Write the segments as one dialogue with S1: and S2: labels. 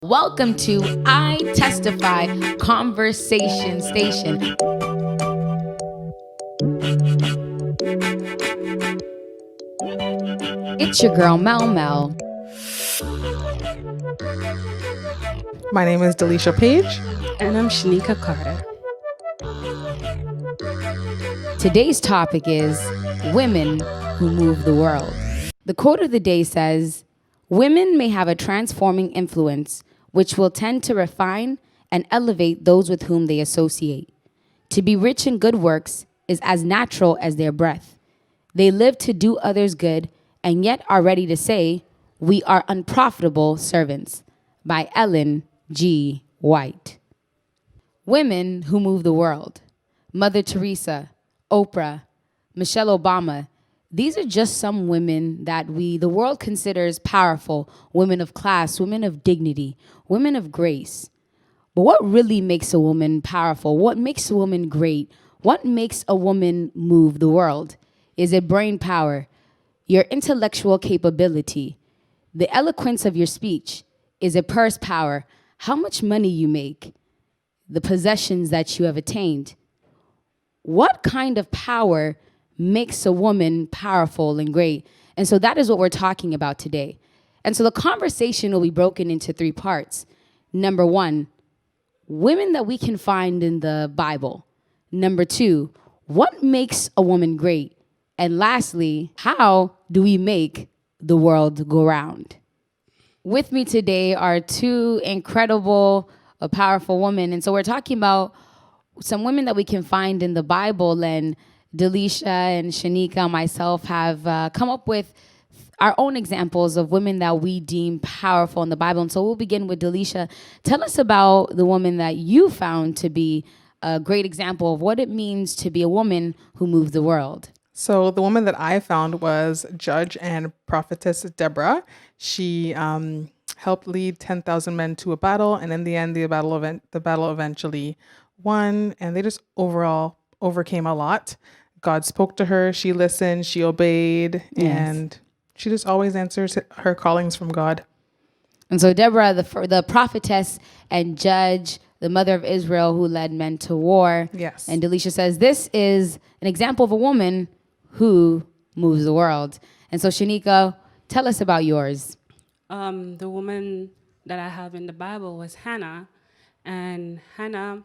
S1: Welcome to I Testify Conversation Station. It's your girl, Mel Mel.
S2: My name is Delesha Page.
S3: And I'm Shaneka Carter.
S1: Today's topic is women who move the world. The quote of the day says, "Women may have a transforming influence which will tend to refine and elevate those with whom they associate. To be rich in good works is as natural as their breath. They live to do others good and yet are ready to say, 'We are unprofitable servants.'" By Ellen G. White. Women who move the world. Mother Teresa, Oprah, Michelle Obama. These are just some women that the world considers powerful, women of class, women of dignity, women of grace. But what really makes a woman powerful? What makes a woman great? What makes a woman move the world? Is it brain power, your intellectual capability, the eloquence of your speech? Is it purse power, how much money you make, the possessions that you have attained? What kind of power makes a woman powerful and great? And so that is what we're talking about today. And so the conversation will be broken into three parts. Number one, women that we can find in the Bible. Number two, what makes a woman great? And lastly, how do we make the world go round? With me today are two incredible, powerful women. And so we're talking about some women that we can find in the Bible, and Delesha and Shaneka and myself have come up with our own examples of women that we deem powerful in the Bible. And so we'll begin with Delesha. Tell us about the woman that you found to be a great example of what it means to be a woman who moves the world.
S2: So the woman that I found was Judge and Prophetess Deborah. She helped lead 10,000 men to a battle, and in the end, the battle eventually won, and they just overall overcame a lot. God spoke to her, she listened, she obeyed, and she just always answers her callings from God.
S1: And so Deborah, the prophetess and judge, the mother of Israel who led men to war.
S2: Yes.
S1: And Delesha says, this is an example of a woman who moves the world. And so Shaneka, tell us about yours.
S3: The woman that I have in the Bible was Hannah. And Hannah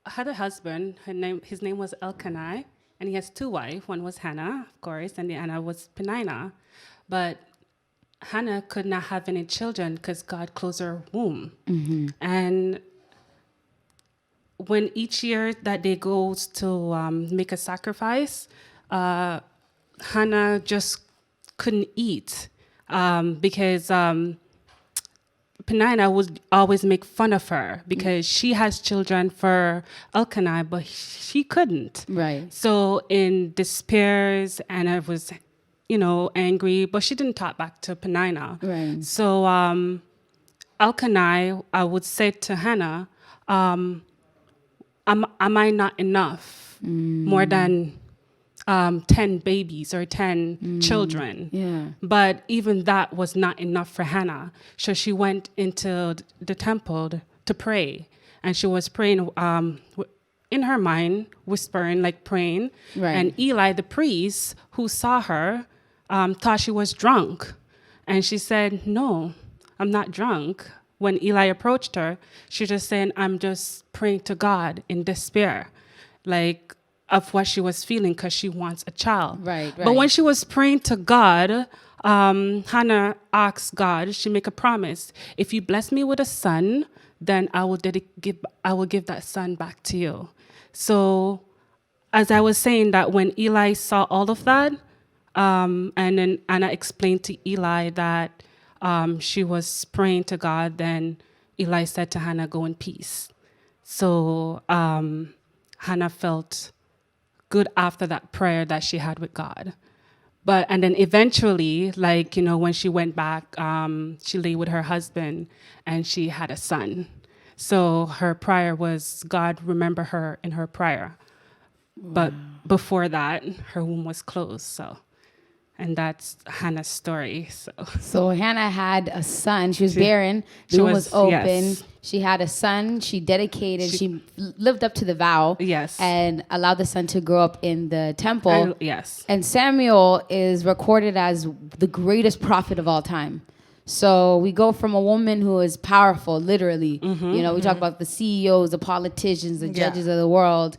S3: had a husband. His name was Elkanah. And he has two wives. One was Hannah, of course, and the other was Peninnah. But Hannah could not have any children because God closed her womb. Mm-hmm. And when each year that they goes to make a sacrifice, Hannah just couldn't eat because Peninnah would always make fun of her because she has children for Elkanah, but she couldn't.
S1: Right.
S3: So in despairs, Anna was, angry, but she didn't talk back to Peninnah.
S1: Right.
S3: So Elkanah, I would say to Hannah, am I not enough? More than 10 babies or 10 children.
S1: Yeah.
S3: But even that was not enough for Hannah. So she went into the temple to pray. And she was praying in her mind, whispering, like praying.
S1: Right.
S3: And Eli, the priest, who saw her, thought she was drunk. And she said, "No, I'm not drunk." When Eli approached her, she just said, "I'm just praying to God in despair." Like, of what she was feeling because she wants a child.
S1: Right.
S3: But when she was praying to God, Hannah asked God, she make a promise, "If you bless me with a son, then I will give that son back to you." So as I was saying that when Eli saw all of that, and then Anna explained to Eli that she was praying to God, then Eli said to Hannah, "Go in peace." So Hannah felt good after that prayer that she had with God. And then eventually, when she went back, she lay with her husband and she had a son. So her prayer was, God remember her in her prayer. Wow. But before that, her womb was closed. So And that's Hannah's story.
S1: So Hannah had a son. She was barren. The womb was open.
S3: Yes.
S1: She had a son. She dedicated. She lived up to the vow.
S3: Yes.
S1: And allowed the son to grow up in the temple.
S3: Yes.
S1: And Samuel is recorded as the greatest prophet of all time. So we go from a woman who is powerful, literally. We talk about the CEOs, the politicians, the judges of the world.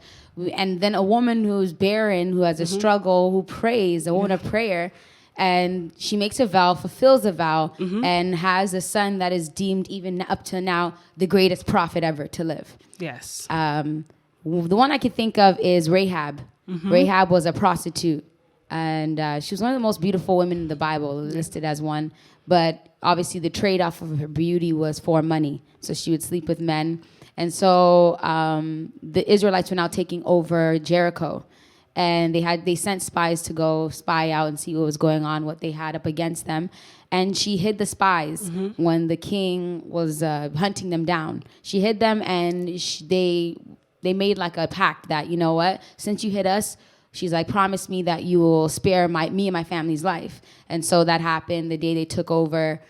S1: And then a woman who's barren, who has a struggle, who prays, a woman of prayer, and she makes a vow, fulfills a vow, and has a son that is deemed even up to now the greatest prophet ever to live.
S3: Yes.
S1: The one I could think of is Rahab. Rahab was a prostitute, and she was one of the most beautiful women in the Bible, listed as one. But obviously the trade-off of her beauty was for money. So she would sleep with men. And so the Israelites were now taking over Jericho, and they sent spies to go spy out and see what was going on, what they had up against them. And she hid the spies when the king was hunting them down. She hid them, and they made like a pact that, you know what, since you hid us, she's like, promise me that you will spare me and my family's life. And so that happened the day they took over.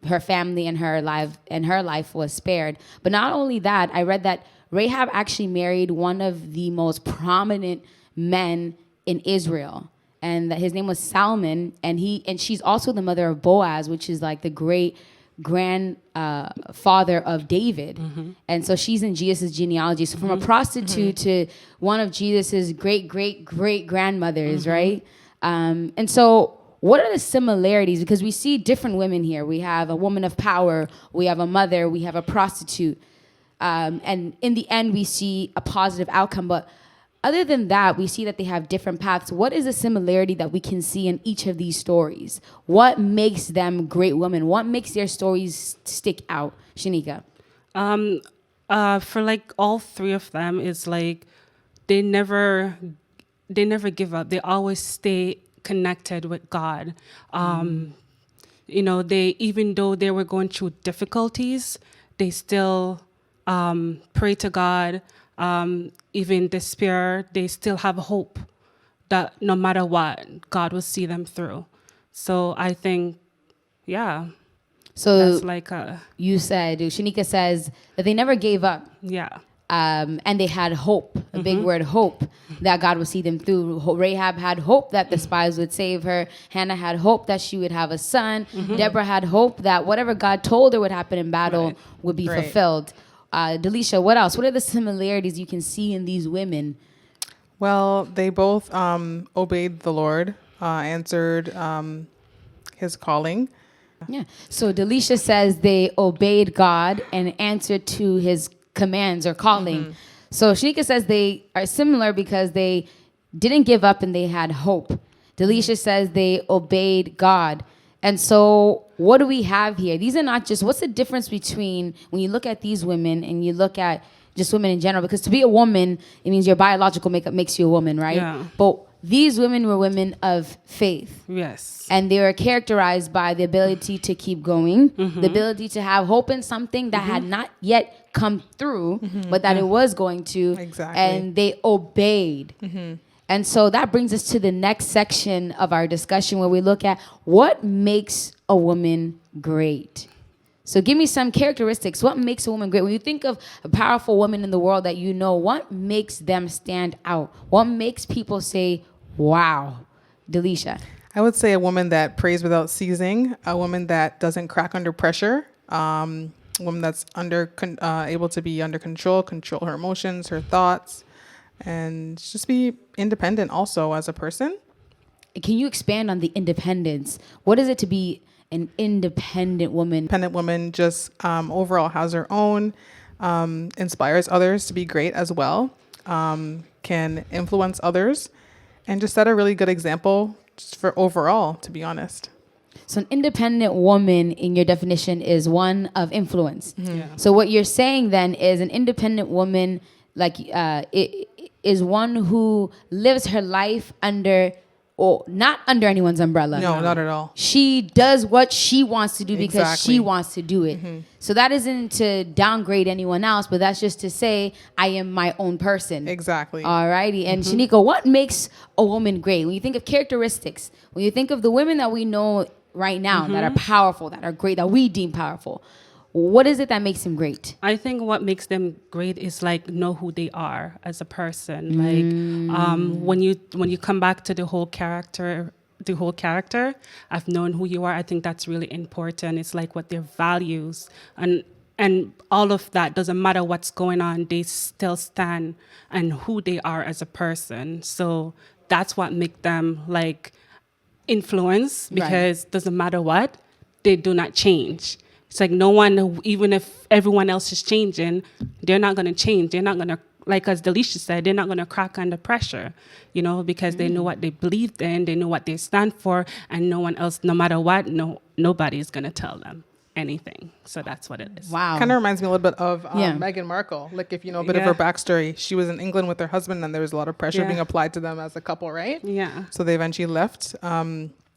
S1: Her family and her life was spared. But not only that, I read that Rahab actually married one of the most prominent men in Israel, and that his name was Salmon, and she's also the mother of Boaz, which is like the great grandfather of David. And so she's in Jesus' genealogy. So from a prostitute to one of Jesus's great grandmothers, right? And so what are the similarities? Because we see different women here. We have a woman of power, we have a mother, we have a prostitute. And in the end, we see a positive outcome. But other than that, we see that they have different paths. What is a similarity that we can see in each of these stories? What makes them great women? What makes their stories stick out? Shaneka.
S3: For like all three of them, it's like they never give up. They always stay connected with God. They, even though they were going through difficulties, they still pray to God. Even despair, they still have hope that no matter what, God will see them through. So I think,
S1: So
S3: that's like
S1: Shaneka says that they never gave up.
S3: Yeah.
S1: And they had hope, a big word, hope, that God would see them through. Rahab had hope that the spies would save her. Hannah had hope that she would have a son. Deborah had hope that whatever God told her would happen in battle would be fulfilled. Delesha, what else? What are the similarities you can see in these women?
S2: Well, they both obeyed the Lord, answered his calling.
S1: Yeah. So Delesha says they obeyed God and answered to his commands or calling. So Shaneka says they are similar because they didn't give up and they had hope. Delesha says they obeyed God. And so what do we have here? These are not just, what's the difference between when you look at these women and you look at just women in general? Because to be a woman, it means your biological makeup makes you a woman, right?
S3: Yeah.
S1: But these women were women of faith.
S3: Yes.
S1: And they were characterized by the ability to keep going, the ability to have hope in something that had not yet come through, but that it was going to.
S2: Exactly.
S1: And they obeyed. And so that brings us to the next section of our discussion where we look at what makes a woman great. So give me some characteristics. What makes a woman great? When you think of a powerful woman in the world that you know, what makes them stand out? What makes people say, wow? Delesha.
S2: I would say a woman that prays without ceasing, a woman that doesn't crack under pressure, a woman that's able to be under control her emotions, her thoughts, and just be independent also as a person.
S1: Can you expand on the independence? What is it to be an independent woman?
S2: Independent woman just overall has her own, inspires others to be great as well, can influence others, and just set a really good example just for overall, to be honest.
S1: So an independent woman, in your definition, is one of influence.
S3: Yeah.
S1: So what you're saying then is an independent woman, like it is one who lives her life under or not under anyone's umbrella.
S2: No, not at all.
S1: She does what she wants to do because
S2: Exactly.
S1: she wants to do it. So that isn't to downgrade anyone else, but that's just to say I am my own person.
S2: Exactly.
S1: Alrighty. And Shaneka, what makes a woman great? When you think of characteristics, when you think of the women that we know right now that are powerful, that are great, that we deem powerful, what is it that makes them great?
S3: I think what makes them great is like know who they are as a person. Like when you come back to the whole character, I've known who you are. I think that's really important. It's like what their values and all of that, doesn't matter what's going on, they still stand and who they are as a person. So that's what make them like influence, because doesn't matter what, they do not change. It's like no one, even if everyone else is changing, they're not going to change. They're not going to, like as Delesha said, they're not going to crack under pressure, because they know what they believed in, they know what they stand for, and no one else, no matter what, nobody is going to tell them anything. So that's what it is.
S1: Wow.
S2: Kind of reminds me a little bit of Meghan Markle. Like if you know a bit of her backstory, she was in England with her husband, and there was a lot of pressure being applied to them as a couple, right?
S3: Yeah.
S2: So they eventually left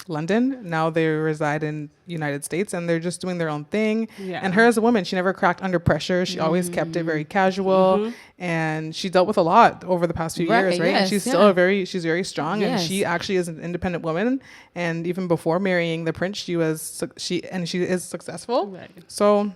S2: London. Now they reside in United States, and they're just doing their own thing. Yeah. And her as a woman, she never cracked under pressure. She always kept it very casual, and she dealt with a lot over the past few years, right?
S1: Yes,
S2: and she's still she's very strong, and she actually is an independent woman. And even before marrying the prince, she is successful. Right. So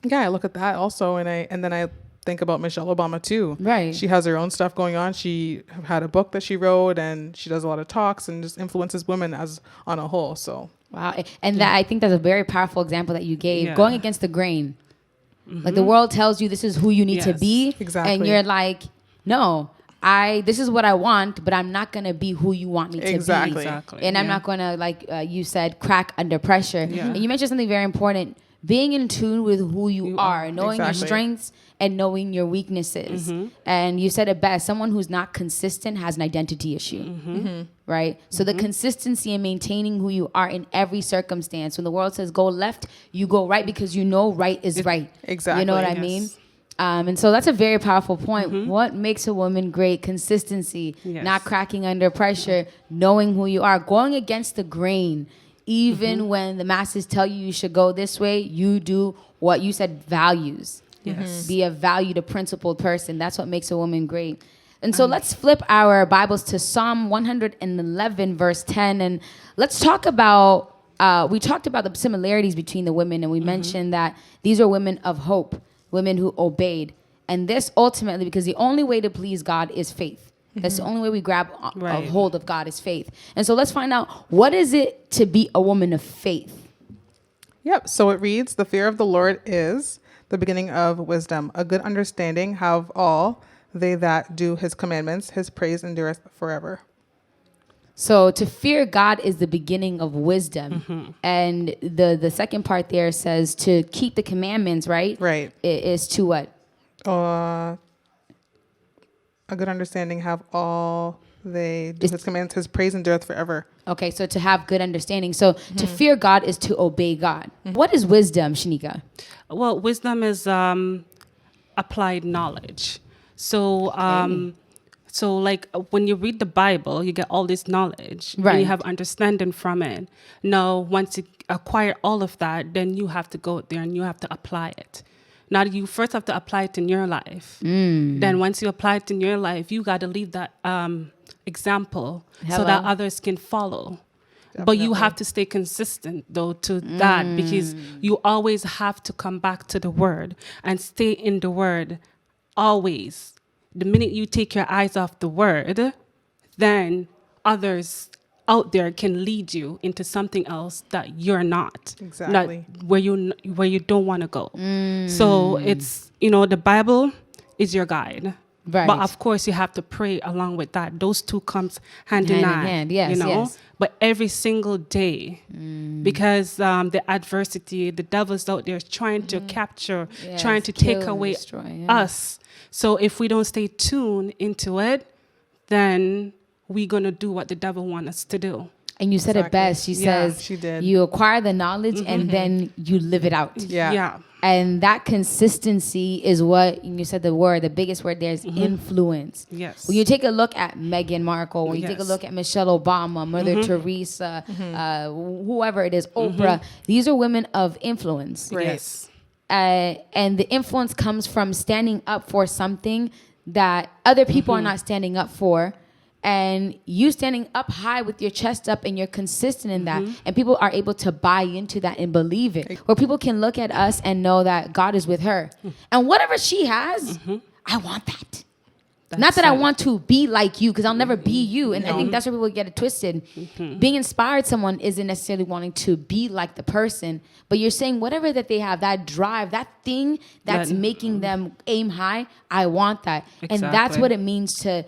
S2: yeah, I look at that also, and then I think about Michelle Obama too.
S1: Right.
S2: She has her own stuff going on. She had a book that she wrote, and she does a lot of talks and just influences women as on a whole. So
S1: wow. And that, I think that's a very powerful example that you gave, going against the grain. Like the world tells you this is who you need to be.
S2: Exactly.
S1: And you're like, no, this is what I want, but I'm not going to be who you want me to be.
S2: Exactly.
S1: And I'm not going to, like you said, crack under pressure. And you mentioned something very important, being in tune with who you are, knowing your strengths and knowing your weaknesses. And you said it best, someone who's not consistent has an identity issue, right? So the consistency in maintaining who you are in every circumstance. When the world says go left, you go right because you know right is right.
S2: Exactly.
S1: You know what I mean? And so that's a very powerful point. What makes a woman great? Consistency, not cracking under pressure, knowing who you are, going against the grain. Even when the masses tell you should go this way, you do what you said, values. Be a valued, a principled person. That's what makes a woman great. And so let's flip our Bibles to Psalm 111, verse 10. And let's talk about, we talked about the similarities between the women. And we mentioned that these are women of hope, women who obeyed. And this ultimately, because the only way to please God is faith. That's the only way we grab a hold of God is faith. And so let's find out, what is it to be a woman of faith?
S2: Yep. So it reads, the fear of the Lord is the beginning of wisdom. A good understanding have all they that do his commandments. His praise endureth forever.
S1: So to fear God is the beginning of wisdom. And the second part there says to keep the commandments, right?
S2: Right.
S1: It is to what?
S2: A good understanding have all they do his commands. His praise endureth forever.
S1: Okay, so to have good understanding. So to fear God is to obey God. What is wisdom, Shaneka?
S3: Well, wisdom is applied knowledge. So so like when you read the Bible, you get all this knowledge, and you have understanding from it. Now, once you acquire all of that, then you have to go there and you have to apply it. Now, you first have to apply it in your life. Then once you apply it in your life, you got to leave that example so that others can follow. Definitely. But you have to stay consistent, though, to that, because you always have to come back to the Word and stay in the Word always. The minute you take your eyes off the Word, then others out there can lead you into something else that you're not.
S2: Exactly.
S3: Not where you don't want to go. So it's, the Bible is your guide. Right. But of course you have to pray along with that. Those two comes hand in hand. Yes, yes. But every single day, because the adversity, the devil's out there trying to capture, trying to take away us. So if we don't stay tuned into it, then we're going to do what the devil wants us to do.
S1: And you said it best. She says,
S2: she did.
S1: you acquire the knowledge and then you live it out.
S3: Yeah.
S1: And that consistency is what, and you said the biggest word there is influence.
S3: Yes.
S1: When you take a look at Meghan Markle, when you take a
S3: Yes.
S1: look at Michelle Obama, Mother Teresa, whoever it is, Oprah, these are women of influence.
S2: Right.
S3: Yes.
S1: And the influence comes from standing up for something that other people are not standing up for. And you standing up high with your chest up and you're consistent in that. And people are able to buy into that and believe it. Where people can look at us and know that God is with her. And whatever she has, I want that. Not that I want to be like you, because I'll never be you. And I think that's where people get it twisted. Being inspired someone isn't necessarily wanting to be like the person, but you're saying whatever that they have, that drive, that thing that's making them aim high, I want that. And that's
S3: Exactly.
S1: what it means to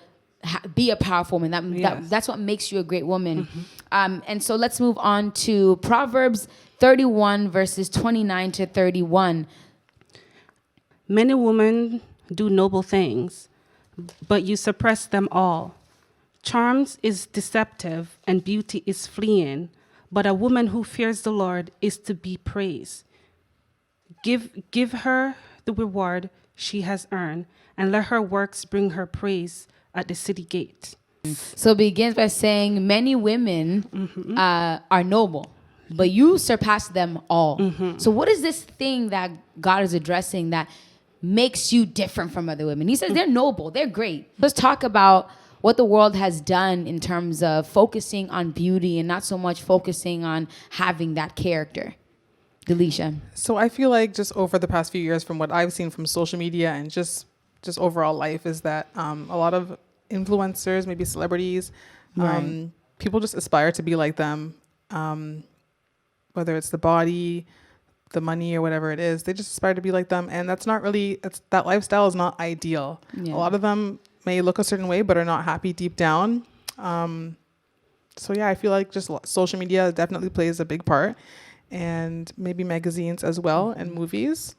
S1: be a powerful woman. That's what makes you a great woman. And so let's move on to Proverbs 31 verses 29 to 31.
S3: Many women do noble things, but you suppress them all. Charms is deceptive and beauty is fleeing, but a woman who fears the Lord is to be praised. Give her the reward she has earned, and let her works bring her praise at the city gate.
S1: So it begins by saying many women are noble, but you surpass them all. So what is this thing that God is addressing that makes you different from other women? He says they're noble, they're great. Let's talk about what the world has done in terms of focusing on beauty and not so much focusing on having that character. Delesha.
S2: So I feel like just over the past few years, from what I've seen from social media and just overall life, is that a lot of influencers, maybe celebrities, people just aspire to be like them. Whether it's the body, the money, or whatever it is, they just aspire to be like them. And that's not really, that lifestyle is not ideal.
S1: Yeah.
S2: A lot of them may look a certain way, but are not happy deep down. So yeah, I feel like just social media definitely plays a big part, and maybe magazines as well, and movies.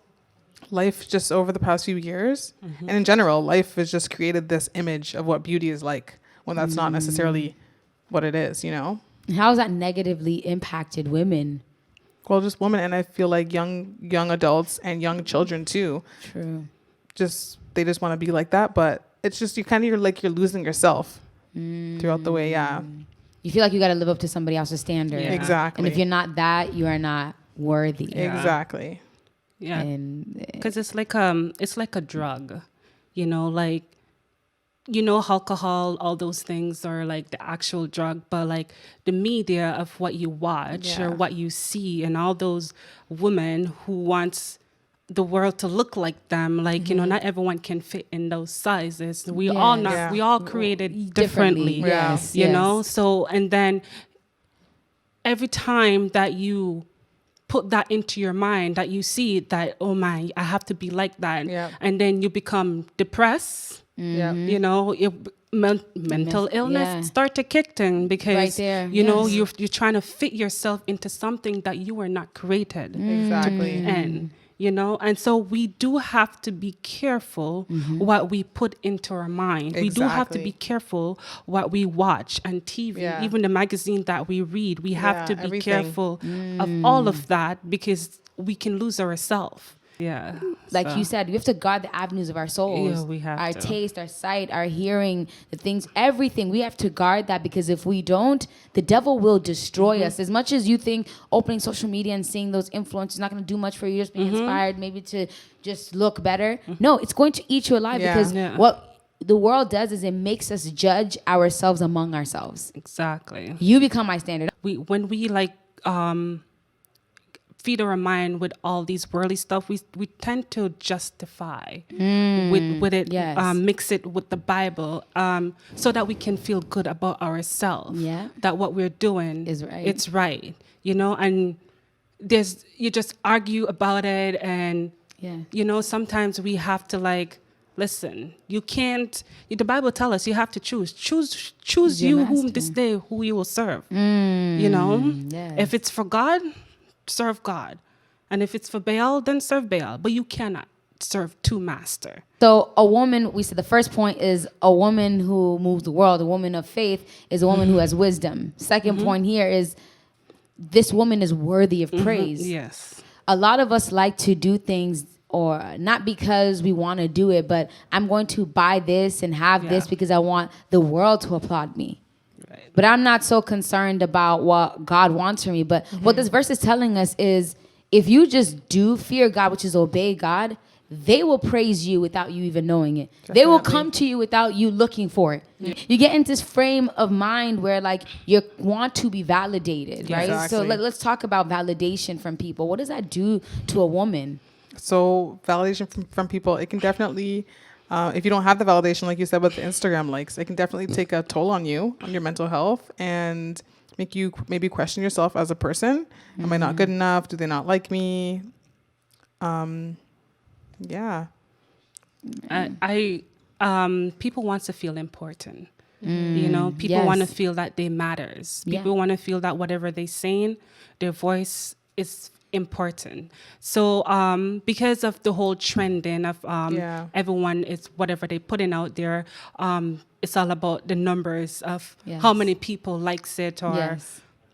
S2: Life just over the past few years, and in general, life has just created this image of what beauty is like, when that's not necessarily what it is, you know?
S1: How has that negatively impacted women?
S2: Well, just women, and I feel like young adults and young children too.
S1: True.
S2: They just want to be like that, but it's just you're losing yourself throughout the way. Yeah.
S1: You feel like you got to live up to somebody else's standard.
S3: Yeah.
S2: Exactly.
S1: And if you're not that, you are not worthy.
S3: Yeah.
S2: Exactly.
S3: Yeah,
S1: And
S3: because it's like a drug, you know, like, you know, alcohol, all those things are like the actual drug, but like the media of what you watch or what you see, and all those women who wants the world to look like them, like, you know, not everyone can fit in those sizes. We all created differently,
S1: Yes.
S3: you know? So, and then every time that you put that into your mind, that you see that, oh my, I have to be like that.
S2: Yeah.
S3: And then you become depressed, you know, mental illness start to kick in, because,
S1: Right there,
S3: you know, you're trying to fit yourself into something that you were not created.
S2: Exactly.
S3: And, you know, and so we do have to be careful what we put into our mind. We do have to be careful what we watch and TV, even the magazine that we read. We have to be
S2: everything.
S3: careful of all of that, because we can lose ourselves. Yeah.
S1: like you said, we have to guard the avenues of our souls.
S3: Yeah, we have
S1: our
S3: to.
S1: taste, our sight, our hearing, the things, everything. We have to guard that, because if we don't, the devil will destroy us. As much as you think opening social media and seeing those influencers is not going to do much for you, just being inspired maybe to just look better. No, it's going to eat you alive, because what the world does is it makes us judge ourselves among ourselves.
S3: Exactly.
S1: You become my standard.
S3: When we like feed our mind with all these worldly stuff, we tend to justify with it,
S1: Yes.
S3: mix it with the Bible, so that we can feel good about ourselves.
S1: Yeah.
S3: That what we're doing
S1: Is right.
S3: It's right, you know. And you just argue about it, and you know, sometimes we have to like, listen, you can't. The Bible tells us you have to choose you whom this day who you will serve. You know,
S1: yes.
S3: if it's for God, serve God, and if it's for Baal, then serve Baal. But you cannot serve two masters.
S1: So a woman, we said the first point is a woman who moves the world. A woman of faith is a woman who has wisdom. Second point here is this woman is worthy of praise.
S3: Yes.
S1: A lot of us like to do things, or not because we want to do it, but I'm going to buy this and have this because I want the world to applaud me.
S3: Right.
S1: But I'm not so concerned about what God wants from me. But what this verse is telling us is if you just do fear God, which is obey God, they will praise you without you even knowing it.
S2: Definitely.
S1: They will come to you without you looking for it. Yeah. You get into this frame of mind where like you want to be validated, right?
S2: Exactly.
S1: So let's talk about validation from people. What does that do to a woman?
S2: So validation from people, it can definitely, if you don't have the validation, like you said, with the Instagram likes, it can definitely take a toll on you, on your mental health, and make you maybe question yourself as a person. Am I not good enough? Do they not like me? Yeah.
S3: People want to feel important. You know, people want to feel that they matters. People want to feel that whatever they're saying, their voice is important. So because of the whole trending of everyone is whatever they putting out there, it's all about the numbers of how many people likes it or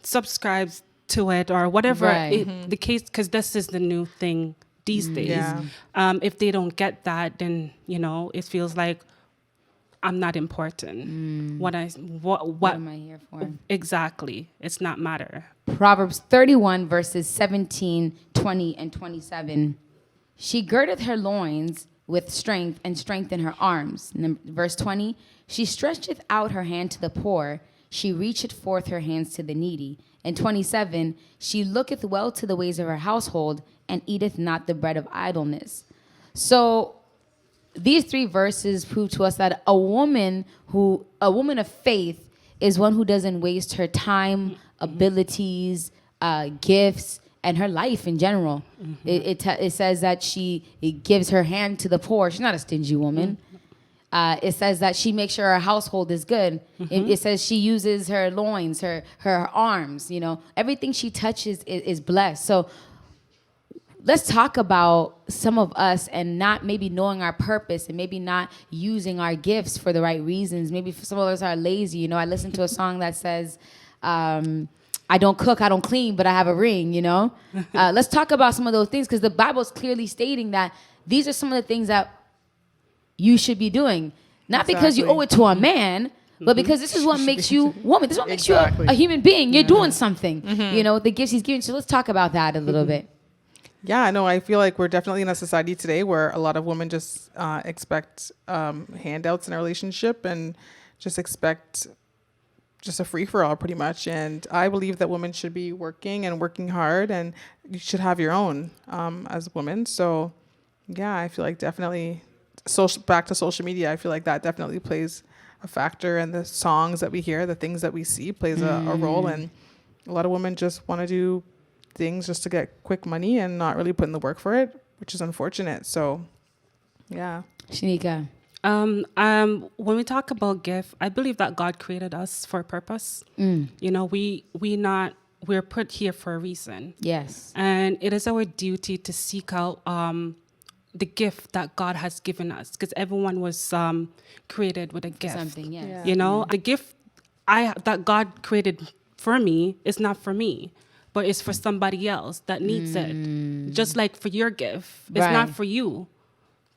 S3: subscribes to it or whatever the case, because this is the new thing these days.
S2: Yeah.
S3: If they don't get that, then you know it feels like I'm not important. What
S1: am I here for?
S3: Exactly. It's not matter.
S1: Proverbs 31 verses 17, 20, and 27. She girdeth her loins with strength and strengthen her arms. Verse 20. She stretcheth out her hand to the poor. She reacheth forth her hands to the needy. And 27. She looketh well to the ways of her household and eateth not the bread of idleness. So these three verses prove to us that a woman of faith is one who doesn't waste her time, abilities, gifts, and her life in general. It says that she gives her hand to the poor. She's not a stingy woman. It says that she makes sure her household is good. It says she uses her loins, her arms. You know, everything she touches is blessed. So let's talk about some of us and not maybe knowing our purpose and maybe not using our gifts for the right reasons. Maybe some of us are lazy. You know, I listened to a song that says, I don't cook, I don't clean, but I have a ring, you know? Let's talk about some of those things because the Bible is clearly stating that these are some of the things that you should be doing. Not because you owe it to a man, but because this is what makes you woman. This is what makes you a human being. You're doing something, you know, the gifts he's giving. So let's talk about that a little bit.
S2: Yeah, no, I feel like we're definitely in a society today where a lot of women just expect handouts in a relationship and just expect just a free-for-all pretty much. And I believe that women should be working and working hard, and you should have your own as women. So yeah, I feel like definitely back to social media, I feel like that definitely plays a factor, and the songs that we hear, the things that we see plays a role. And a lot of women just want to do things just to get quick money and not really put in the work for it, which is unfortunate. So yeah.
S1: Shaneka.
S3: When we talk about gift, I believe that God created us for a purpose. You know, we're put here for a reason.
S1: Yes.
S3: And it is our duty to seek out the gift that God has given us, because everyone was created with a gift.
S1: Something, yes.
S2: Yeah.
S3: You know, the gift that God created for me is not for me, but it's for somebody else that needs it. Just like for your gift, it's not for you,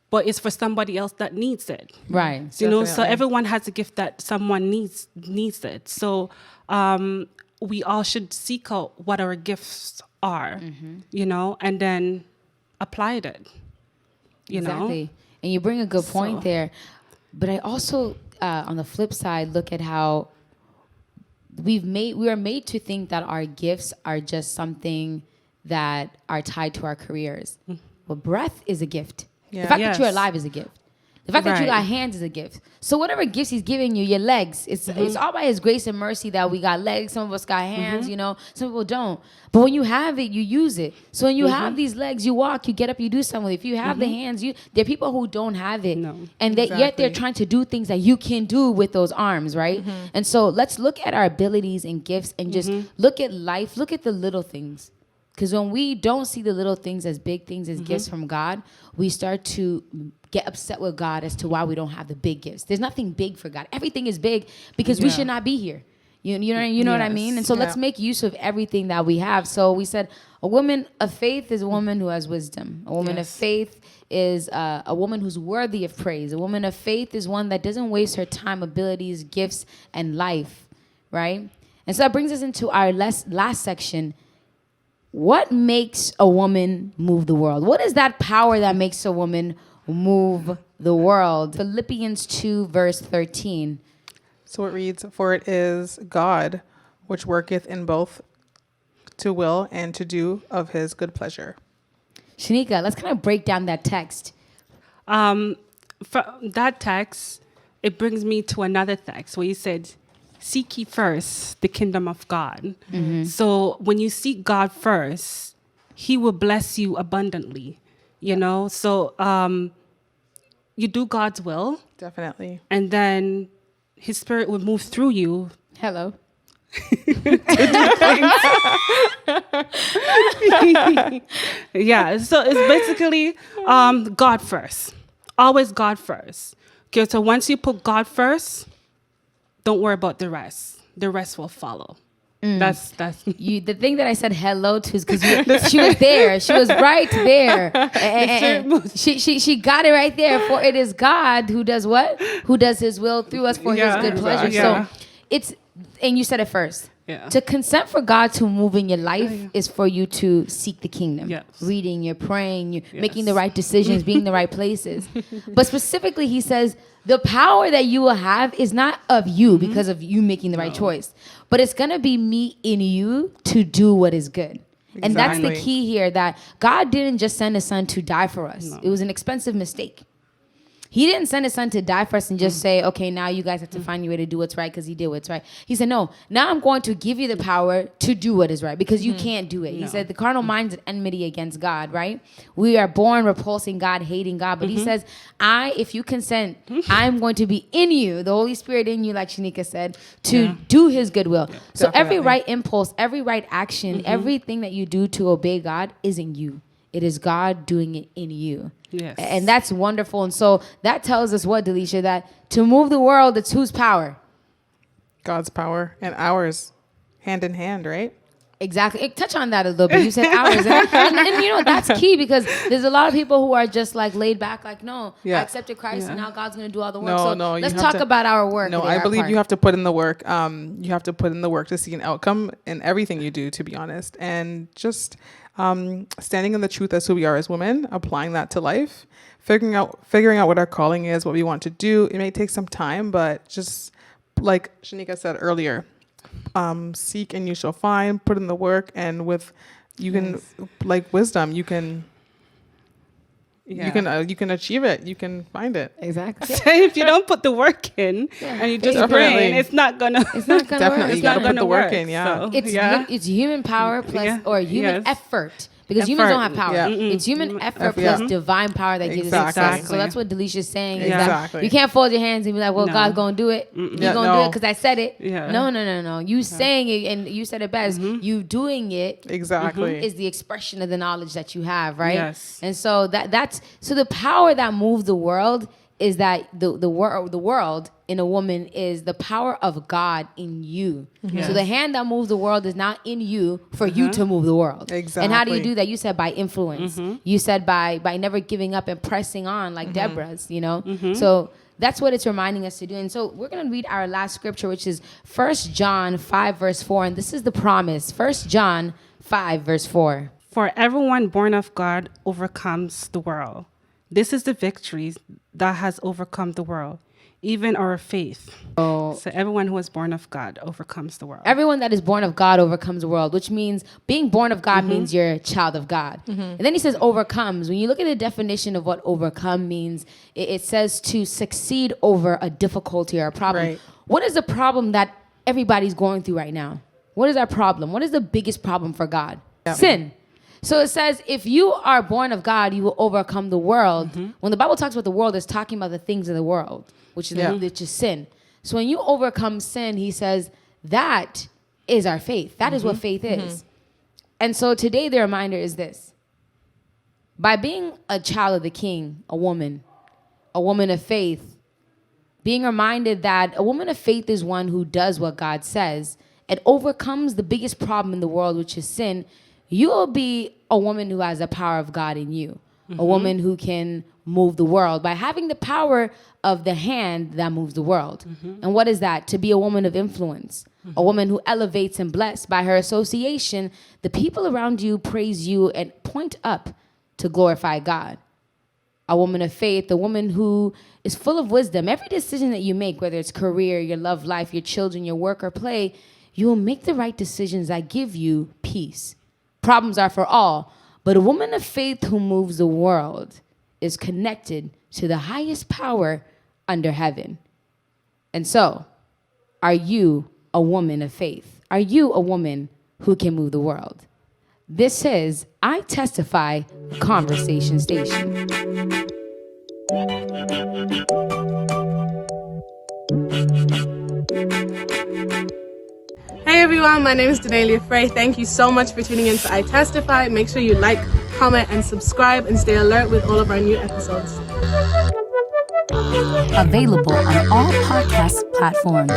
S3: but it's for somebody else that needs it.
S1: Right.
S3: You know, so everyone has a gift that someone needs it. So we all should seek out what our gifts are, you know, and then apply it. You
S1: exactly.
S3: know?
S1: And you bring a good point there. But I also, on the flip side, look at how we are made to think that our gifts are just something that are tied to our careers. Well, breath is a gift.
S2: Yeah.
S1: The fact that you're alive is a gift. The fact that you
S3: Right.
S1: got hands is a gift. So whatever gifts he's giving you, your legs, it's all by his grace and mercy that we got legs. Some of us got hands, you know, some people don't. But when you have it, you use it. So when you have these legs, you walk, you get up, you do something. If you have the hands, there are people who don't have it.
S3: No.
S1: And yet they're trying to do things that you can do with those arms, right? And so let's look at our abilities and gifts and just look at life, look at the little things. Because when we don't see the little things as big things, as gifts from God, we start to get upset with God as to why we don't have the big gifts. There's nothing big for God. Everything is big because we should not be here. You know what I mean? And so let's make use of everything that we have. So we said a woman of faith is a woman who has wisdom. A woman of faith is a woman who's worthy of praise. A woman of faith is one that doesn't waste her time, abilities, gifts, and life, right? And so that brings us into our last section. What makes a woman move the world? What is that power that makes a woman move the world? Philippians 2, verse 13.
S2: So it reads, "For it is God which worketh in both to will and to do of his good pleasure."
S1: Shaneka, let's kind of break down that text.
S3: From that text, it brings me to another text where you said, seek ye first the kingdom of God. So when you seek God first, he will bless you abundantly, you know? So you do God's will.
S2: Definitely.
S3: And then his spirit will move through you.
S1: Hello.
S3: Yeah, so it's basically God first. Always God first. Okay, so once you put God first, don't worry about the rest. The rest will follow. That's
S1: You. The thing that I said hello to is because she was there. She was right there. And she got it right there. For it is God who does what? Who does his will through us for his good pleasure.
S3: Yeah.
S1: So it's, and you said it first.
S3: Yeah.
S1: To consent for God to move in your life is for you to seek the kingdom.
S3: Yes.
S1: Reading, you're praying, you're making the right decisions, being in the right places. But specifically, he says, the power that you will have is not of you because of you making the right choice, but it's going to be me in you to do what is good. Exactly. And that's the key here, that God didn't just send his son to die for us. No. It was an expensive mistake. He didn't send his son to die for us and just say, okay, now you guys have to find your way to do what's right because he did what's right. He said, no, now I'm going to give you the power to do what is right because you can't do it. No. He said the carnal mind's an enmity against God, right? We are born repulsing God, hating God. But he says, if you consent, I'm going to be in you, the Holy Spirit in you, like Shaneka said, to do his good will. Yeah. So every right impulse, every right action, everything that you do to obey God is in you. It is God doing it in you. Yes. And that's wonderful. And so that tells us what, Delesha, that to move the world, it's whose power?
S2: God's power and ours, hand in hand, right?
S1: Exactly. Touch on that a little bit. You said ours. And you know, that's key because there's a lot of people who are just like laid back, like, no, I accepted Christ and now God's going to do all the work.
S2: No,
S1: let's talk about our work.
S2: No, I believe you have to put in the work. You have to put in the work to see an outcome in everything you do, to be honest. And just standing in the truth as who we are as women, applying that to life, figuring out what our calling is, what we want to do. It may take some time, but just like Shaneka said earlier, seek and you shall find, put in the work, and with you can like wisdom, you can achieve it. You can find it.
S1: Exactly.
S3: So if you don't put the work in and you just praying, it's not gonna
S1: work.
S2: Definitely, you gotta put the work in.
S3: Yeah,
S1: so, it's human power plus or human effort. Because humans don't have power. Yeah. It's human effort plus divine power that gives us success. So that's what Delesha is saying. Is that you can't fold your hands and be like, well, God's going to do it. He's going to do it because I said it. Yeah. No. You saying it, and you said it best. You doing it is the expression of the knowledge that you have, right? Yes. And so that's the power that moves the world is that the world in a woman is the power of God in you. Yes. So the hand that moves the world is not in you for you to move the world. Exactly. And how do you do that? You said by influence. You said by never giving up and pressing on like Deborah's, you know? So that's what it's reminding us to do. And so we're going to read our last scripture, which is 1 John 5, verse 4. And this is the promise. 1 John 5, verse 4.
S3: For everyone born of God overcomes the world. This is the victory that has overcome the world, even our faith. So everyone who is born of God overcomes the world.
S1: Everyone that is born of God overcomes the world, which means being born of God means you're a child of God. And then he says overcomes. When you look at the definition of what overcome means, it says to succeed over a difficulty or a problem. Right. What is the problem that everybody's going through right now? What is our problem? What is the biggest problem for God? Yeah. Sin. So it says, if you are born of God, you will overcome the world. When the Bible talks about the world, it's talking about the things of the world, which is sin. So when you overcome sin, he says, that is our faith. That is what faith is. And so today the reminder is this. By being a child of the King, a woman of faith, being reminded that a woman of faith is one who does what God says and overcomes the biggest problem in the world, which is sin, you will be a woman who has the power of God in you, a woman who can move the world by having the power of the hand that moves the world. And what is that? To be a woman of influence, a woman who elevates and bless. By her association, the people around you praise you and point up to glorify God. A woman of faith, a woman who is full of wisdom. Every decision that you make, whether it's career, your love life, your children, your work or play, you will make the right decisions that give you peace. Problems are for all, but a woman of faith who moves the world is connected to the highest power under heaven. And so, are you a woman of faith? Are you a woman who can move the world? This is I Testify Conversation Station.
S4: Hey everyone, my name is Delesha Frey. Thank you so much for tuning in to I Testify. Make sure you like, comment, and subscribe and stay alert with all of our new episodes.
S5: Available on all podcast platforms.